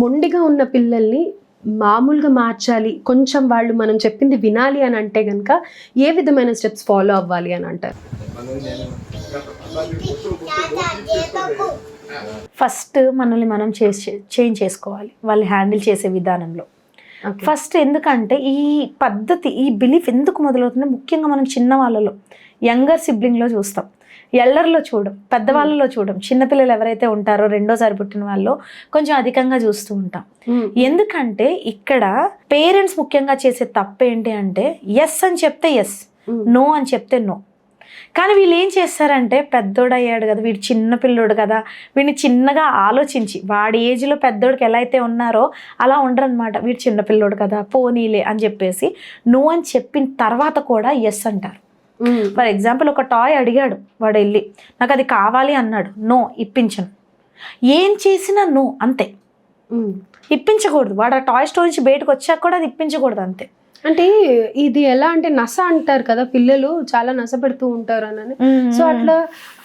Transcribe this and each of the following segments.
మొండిగా ఉన్న పిల్లల్ని మామూలుగా మార్చాలి, కొంచెం వాళ్ళు మనం చెప్పింది వినాలి అని అంటే కనుక ఏ విధమైన స్టెప్స్ ఫాలో అవ్వాలి అని అంటారు? ఫస్ట్ మనల్ని మనం చేంజ్ చేసుకోవాలి వాళ్ళు హ్యాండిల్ చేసే విధానంలో. ఫస్ట్ ఎందుకంటే ఈ పద్ధతి, ఈ బిలీఫ్ ఎందుకు మొదలవుతుందో ముఖ్యంగా మనం చిన్న వాళ్ళలో, యంగర్ సిబ్లింగ్లో చూస్తాం, ఎల్లర్లో చూడం, పెద్దవాళ్ళలో చూడం. చిన్నపిల్లలు ఎవరైతే ఉంటారో రెండోసారి పుట్టిన వాళ్ళు కొంచెం అధికంగా చూస్తూ ఉంటాం. ఎందుకంటే ఇక్కడ పేరెంట్స్ ముఖ్యంగా చేసే తప్పు ఏంటి అంటే ఎస్ అని చెప్తే ఎస్, నో అని చెప్తే నో. కానీ వీళ్ళు ఏం చేస్తారంటే పెద్దోడు అయ్యాడు కదా, వీడు చిన్న పిల్లోడు కదా, వీడిని చిన్నగా ఆలోచించి వాడి ఏజ్లో పెద్దోడికి ఎలా అయితే ఉన్నారో అలా ఉండరనమాట. వీడు చిన్నపిల్లోడు కదా పోనీలే అని చెప్పేసి నో అని చెప్పిన తర్వాత కూడా ఎస్ అంటారు. ఫర్ ఎగ్జాంపుల్ ఒక టాయ్ అడిగాడు, వాడు వెళ్ళి నాకు అది కావాలి అన్నాడు, నో ఇప్పించను. ఏం చేసినా నో అంతే, ఇప్పించకూడదు. వాడు ఆ టాయ్ స్టోర్ నుంచి బయటకు వచ్చాక కూడా అది ఇప్పించకూడదు అంతే. అంటే ఇది ఎలా అంటే నస అంటారు కదా, పిల్లలు చాలా నస పెడుతూ ఉంటారు అని. సో అట్లా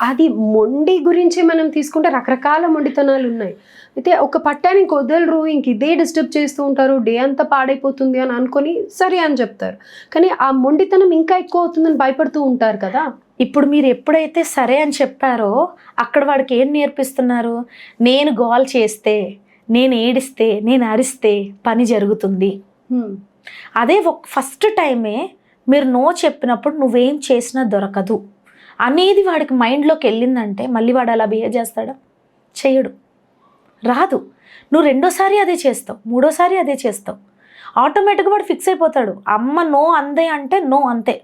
అది మొండి గురించి మనం తీసుకుంటే రకరకాల మొండితనాలు ఉన్నాయి. అయితే ఒక పట్టానికి వదలరు, ఇంక ఇదే డిస్టర్బ్ చేస్తూ ఉంటారు, డే అంతా పాడైపోతుంది అని అనుకొని సరే అని చెప్తారు. కానీ ఆ మొండితనం ఇంకా ఎక్కువ అవుతుందని భయపడుతూ ఉంటారు కదా. ఇప్పుడు మీరు ఎప్పుడైతే సరే అని చెప్పారో అక్కడ వాడికి ఏం నేర్పిస్తున్నారు? నేను గోల్ చేస్తే, నేను ఏడిస్తే, నేను అరిస్తే పని జరుగుతుంది. అదే ఫస్ట్ టైమే మీరు నో చెప్పినప్పుడు నువ్వేం చేసినా దొరకదు అనేది వాడికి మైండ్లోకి వెళ్ళిందంటే మళ్ళీ వాడు అలా బిహేవ్ చేస్తాడా? చేయడు, రాదు. నువ్వు రెండోసారి అదే చేస్తావు, మూడోసారి అదే చేస్తావు, ఆటోమేటిక్గా వాడు ఫిక్స్ అయిపోతాడు. అమ్మ నో అందే అంటే నో అంతే,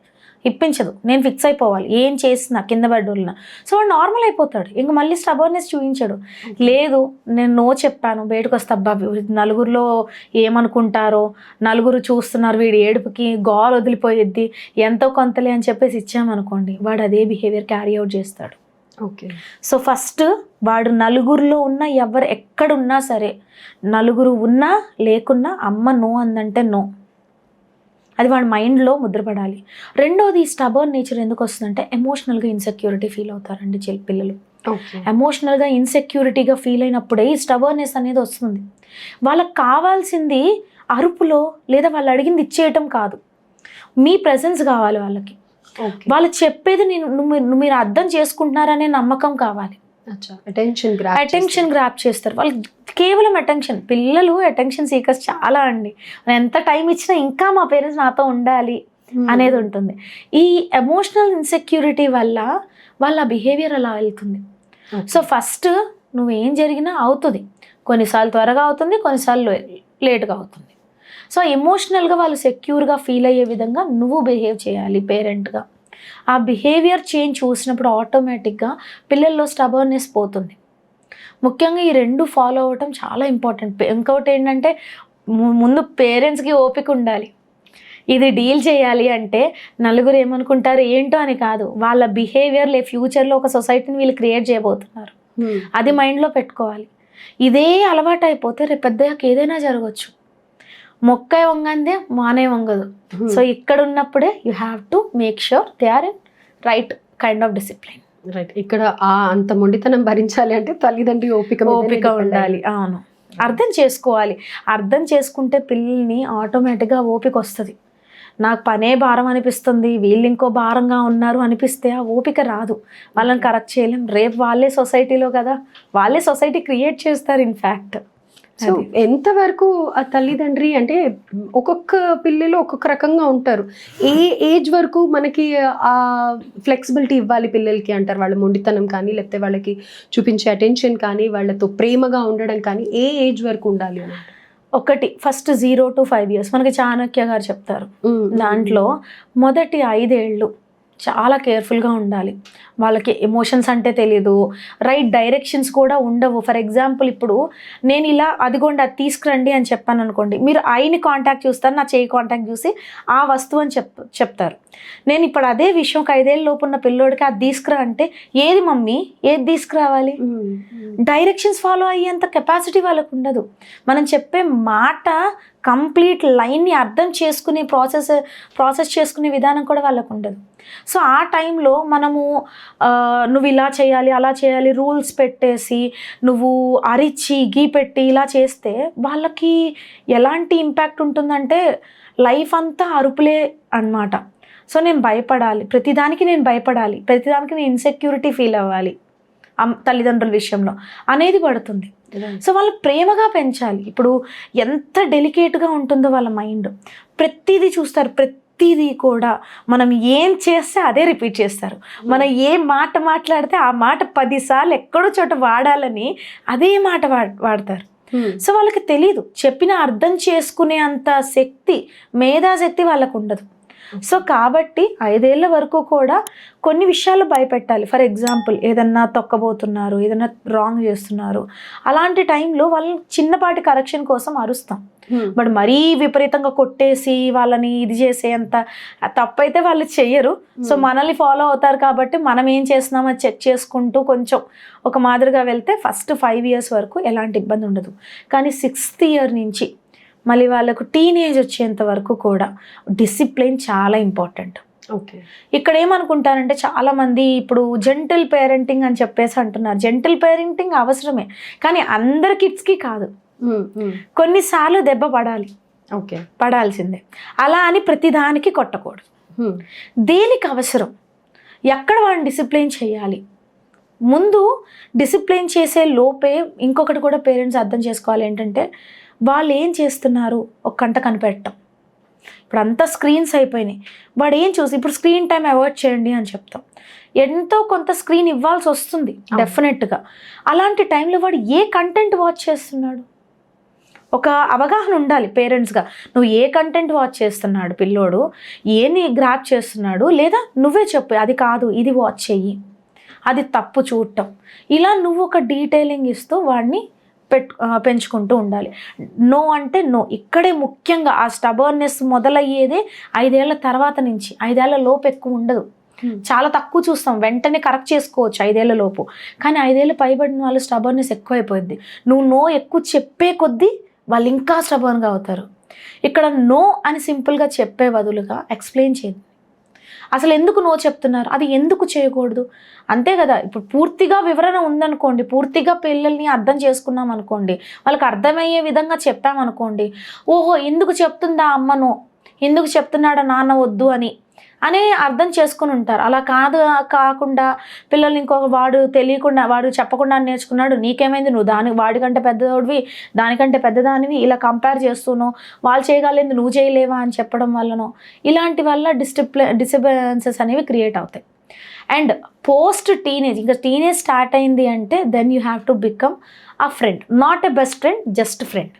ఇప్పించదు, నేను ఫిక్స్ అయిపోవాలి ఏం చేసినా కింద పడ్డోళ్ళన. సో వాడు నార్మల్ అయిపోతాడు, ఇంక మళ్ళీ స్టబర్నెస్ చూపించాడు. లేదు నేను నో చెప్పాను బయటకు వస్తా, అబ్బా నలుగురిలో ఏమనుకుంటారో, నలుగురు చూస్తున్నారు వీడి ఏడుపుకి గోల్ వదిలిపోయిద్ది, ఎంతో కొంతలే అని చెప్పేసి ఇచ్చామనుకోండి, వాడు అదే బిహేవియర్ క్యారీ అవుట్ చేస్తాడు. ఓకే. సో ఫస్ట్ వాడు నలుగురిలో ఉన్న ఎవరు ఎక్కడున్నా సరే, నలుగురు ఉన్నా లేకున్నా అమ్మ నో అందంటే నో, అది వాడి మైండ్లో ముద్రపడాలి. రెండోది స్టబర్న్ నేచర్ ఎందుకు వస్తుందంటే ఎమోషనల్గా ఇన్సెక్యూరిటీ ఫీల్ అవుతారండి పిల్లలు. ఎమోషనల్గా ఇన్సెక్యూరిటీగా ఫీల్ అయినప్పుడే ఈ స్టబర్నెస్ అనేది వస్తుంది. వాళ్ళకి కావాల్సింది అరుపులో లేదా వాళ్ళు అడిగింది ఇచ్చేయటం కాదు, మీ ప్రెజెన్స్ కావాలి వాళ్ళకి. వాళ్ళు చెప్పేది మీరు అర్థం చేసుకుంటున్నారనే నమ్మకం కావాలి. అటెన్షన్ గ్రాప్ చేస్తారు వాళ్ళు, కేవలం అటెన్షన్. పిల్లలు అటెన్షన్ సీకర్స్ చాలా అండి. ఎంత టైం ఇచ్చినా ఇంకా మా పేరెంట్స్ నాతో ఉండాలి అనేది ఉంటుంది. ఈ ఎమోషనల్ ఇన్సెక్యూరిటీ వల్ల వాళ్ళ బిహేవియర్ అలా వెళ్తుంది. సో ఫస్ట్ నువ్వేం జరిగినా అవుతుంది, కొన్నిసార్లు త్వరగా అవుతుంది, కొన్నిసార్లు లేట్గా అవుతుంది. సో ఎమోషనల్గా వాళ్ళు సెక్యూర్గా ఫీల్ అయ్యే విధంగా నువ్వు బిహేవ్ చేయాలి పేరెంట్గా. ఆ బిహేవియర్ చేంజ్ చూసినప్పుడు ఆటోమేటిక్గా పిల్లల్లో స్టబర్నెస్ పోతుంది. ముఖ్యంగా ఈ రెండు ఫాలో అవ్వటం చాలా ఇంపార్టెంట్. ఇంకొకటి ఏంటంటే ముందు పేరెంట్స్కి ఓపిక ఉండాలి. ఇది డీల్ చేయాలి అంటే నలుగురు ఏమనుకుంటారు ఏంటో అని కాదు, వాళ్ళ బిహేవియర్ ఫ్యూచర్లో ఒక సొసైటీని వీళ్ళు క్రియేట్ చేయబోతున్నారు, అది మైండ్లో పెట్టుకోవాలి. ఇదే అలవాటు అయిపోతే రేపు పెద్దయ్యాక ఏదైనా జరగవచ్చు. మొక్క వంగందే మానే వంగదు. సో ఇక్కడ ఉన్నప్పుడే you have to make sure they are in right kind of discipline. Right. ఇక్కడ అంత మొండితనం భరించాలి అంటే తల్లిదండ్రి ఓపిక ఉండాలి. అవును, అర్థం చేసుకోవాలి. అర్థం చేసుకుంటే పిల్లల్ని ఆటోమేటిక్గా ఓపిక వస్తుంది. నాకు పనే భారం అనిపిస్తుంది, వీళ్ళు ఇంకో భారంగా ఉన్నారు అనిపిస్తే ఆ ఓపిక రాదు, వాళ్ళని కరెక్ట్ చేయలేం. రేపు వాళ్ళే సొసైటీలో కదా, వాళ్ళే సొసైటీ క్రియేట్ చేస్తారు ఇన్ఫ్యాక్ట్. సో ఎంతవరకు ఆ తల్లిదండ్రి అంటే ఒక్కొక్క పిల్లలు ఒక్కొక్క రకంగా ఉంటారు. ఏ ఏజ్ వరకు మనకి ఆ ఫ్లెక్సిబిలిటీ ఇవ్వాలి పిల్లలకి అంటారు? వాళ్ళ మొండితనం కానీ లేకపోతే వాళ్ళకి చూపించే అటెన్షన్ కానీ వాళ్ళతో ప్రేమగా ఉండడం కానీ ఏ ఏజ్ వరకు ఉండాలి అని? ఒకటి ఫస్ట్ 0 to 5 years మనకి చాణక్య గారు చెప్తారు. దాంట్లో మొదటి 5 ఏళ్ళు చాలా కేర్ఫుల్గా ఉండాలి. వాళ్ళకి ఎమోషన్స్ అంటే తెలీదు, రైట్ డైరెక్షన్స్ కూడా ఉండవు. ఫర్ ఎగ్జాంపుల్ ఇప్పుడు నేను ఇలా అదిగోండి అది తీసుకురండి అని చెప్పాను అనుకోండి, మీరు ఐని కాంటాక్ట్ చూస్తారు, నా చేయి కాంటాక్ట్ చూసి ఆ వస్తువు అని చెప్తారు. నేను ఇప్పుడు అదే విషయం ఒక 5 ఏళ్ళ లోపు ఉన్న పిల్లోడికి అది తీసుకురా అంటే ఏది మమ్మీ, ఏది తీసుకురావాలి? డైరెక్షన్స్ ఫాలో అయ్యేంత కెపాసిటీ వాళ్ళకు ఉండదు. మనం చెప్పే మాట కంప్లీట్ లైన్ని అర్థం చేసుకునే ప్రాసెస్ చేసుకునే విధానం కూడా వాళ్ళకు ఉండదు. సో ఆ టైంలో మనము నువ్వు ఇలా చేయాలి, అలా చేయాలి రూల్స్ పెట్టేసి, నువ్వు అరిచి గీ పెట్టి ఇలా చేస్తే వాళ్ళకి ఎలాంటి ఇంపాక్ట్ ఉంటుందంటే లైఫ్ అంతా అరుపులే అన్నమాట. సో నేను భయపడాలి, ప్రతిదానికి నేను భయపడాలి, ప్రతిదానికి నేను ఇన్సెక్యూరిటీ ఫీల్ అవ్వాలి తల్లిదండ్రుల విషయంలో అనేది పడుతుంది. సో వాళ్ళు ప్రేమగా పెంచాలి. ఇప్పుడు ఎంత డెలికేట్గా ఉంటుందో వాళ్ళ మైండ్, ప్రతిదీ చూస్తారు, ప్రతిదీ కూడా మనం ఏం చేస్తే అదే రిపీట్ చేస్తారు. మనం ఏ మాట మాట్లాడితే ఆ మాట 10 సార్లు ఎక్కడో చోట వాడాలని అదే మాట వాడతారు. సో వాళ్ళకి తెలీదు, చెప్పిన అర్థం చేసుకునే అంత శక్తి, మేధాశక్తి వాళ్ళకు ఉండదు. సో కాబట్టి 5 ఏళ్ల వరకు కూడా కొన్ని విషయాలు భయపెట్టాలి. ఫర్ ఎగ్జాంపుల్ ఏదన్నా తొక్కబోతున్నారు, ఏదన్నా రాంగ్ చేస్తున్నారు, అలాంటి టైంలో వాళ్ళని చిన్నపాటి కరెక్షన్ కోసం అరుస్తాం. బట్ మరీ విపరీతంగా కొట్టేసి వాళ్ళని ఇది చేసేంత తప్పైతే వాళ్ళు చెయ్యరు. సో మనల్ని ఫాలో అవుతారు కాబట్టి మనం ఏం చేస్తున్నామో చెక్ చేసుకుంటూ కొంచెం ఒక మాదిరిగా వెళ్తే ఫస్ట్ 5 years వరకు ఎలాంటి ఇబ్బంది ఉండదు. కానీ 6th year నుంచి మళ్ళీ వాళ్ళకు టీనేజ్ వచ్చేంత వరకు కూడా డిసిప్లిన్ చాలా ఇంపార్టెంట్. ఓకే, ఇక్కడ ఏమనుకుంటారంటే చాలామంది ఇప్పుడు జెంటిల్ పేరెంటింగ్ అని చెప్పేసి అంటున్నారు. జెంటిల్ పేరెంటింగ్ అవసరమే, కానీ అందరి కిడ్స్కి కాదు. కొన్నిసార్లు దెబ్బ పడాలి, ఓకే, పడాల్సిందే. అలా అని ప్రతిదానికి కొట్టకూడదు. దేనికి అవసరం, ఎక్కడ వాళ్ళని డిసిప్లిన్ చేయాలి, ముందు డిసిప్లిన్ చేసే లోపే ఇంకొకటి కూడా పేరెంట్స్ అర్థం చేసుకోవాలి. ఏంటంటే వాళ్ళు ఏం చేస్తున్నారు ఒక గంట కనిపెట్టడం. ఇప్పుడు అంతా స్క్రీన్స్ అయిపోయినాయి, వాడు ఏం చూసి ఇప్పుడు స్క్రీన్ టైం అవాయిడ్ చేయండి అని చెప్తాం. ఎంతో కొంత స్క్రీన్ ఇవ్వాల్సి వస్తుంది డెఫినెట్గా. అలాంటి టైంలో వాడు ఏ కంటెంట్ వాచ్ చేస్తున్నాడు ఒక అవగాహన ఉండాలి పేరెంట్స్గా. నువ్వు ఏ కంటెంట్ వాచ్ చేస్తున్నాడు పిల్లోడు, ఏని గ్రాప్ చేస్తున్నాడు, లేదా నువ్వే చెప్పు అది కాదు ఇది వాచ్ చెయ్యి, అది తప్పు చూడటం. ఇలా నువ్వు ఒక డీటెయిలింగ్ ఇస్తూ వాడిని పెంచుకుంటూ ఉండాలి. నో అంటే నో. ఇక్కడే ముఖ్యంగా ఆ స్టబర్నెస్ మొదలయ్యేదే 5 ఏళ్ల తర్వాత నుంచి. 5 ఏళ్ల లోపు ఎక్కువ ఉండదు, చాలా తక్కువ చూస్తాం. వెంటనే కరెక్ట్ చేసుకోవచ్చు 5 ఏళ్ల లోపు, కానీ 5 ఏళ్ళు పైబడిన వాళ్ళు స్టబర్నెస్ ఎక్కువైపోయింది. నువ్వు నో ఎక్కువ చెప్పే కొద్దీ వాళ్ళు ఇంకా స్టబర్న్గా అవుతారు. ఇక్కడ నో అని సింపుల్గా చెప్పే బదులుగా ఎక్స్ప్లెయిన్ చేయండి. అసలు ఎందుకు నో చెప్తున్నారు, అది ఎందుకు చేయకూడదు, అంతే కదా. ఇప్పుడు పూర్తిగా వివరణ ఉందనుకోండి, పూర్తిగా పిల్లల్ని అర్థం చేసుకున్నాం అనుకోండి, వాళ్ళకి అర్థమయ్యే విధంగా చెప్పామనుకోండి, ఓహో ఎందుకు చెప్తుందా అమ్మ నో, ఎందుకు చెప్తున్నాడా నాన్న వద్దు అనే అర్థం చేసుకుని ఉంటారు. అలా కాకుండా పిల్లల్ని ఇంకొక వాడు తెలియకుండా వాడు చెప్పకుండా నేర్చుకున్నాడు, నీకేమైంది, నువ్వు వాడికంటే పెద్దోడివి, దానికంటే పెద్దదానివి, ఇలా కంపేర్ చేస్తూనో వాళ్ళు చేయగలిగింది నువ్వు చేయలేవా అని చెప్పడం వల్లనో ఇలాంటి వల్ల డిస్టర్బెన్సెస్ అనేవి క్రియేట్ అవుతాయి. అండ్ పోస్ట్ టీనేజ్, ఇంకా టీనేజ్ స్టార్ట్ అయింది అంటే then you have to become a friend, not a best friend, just friend.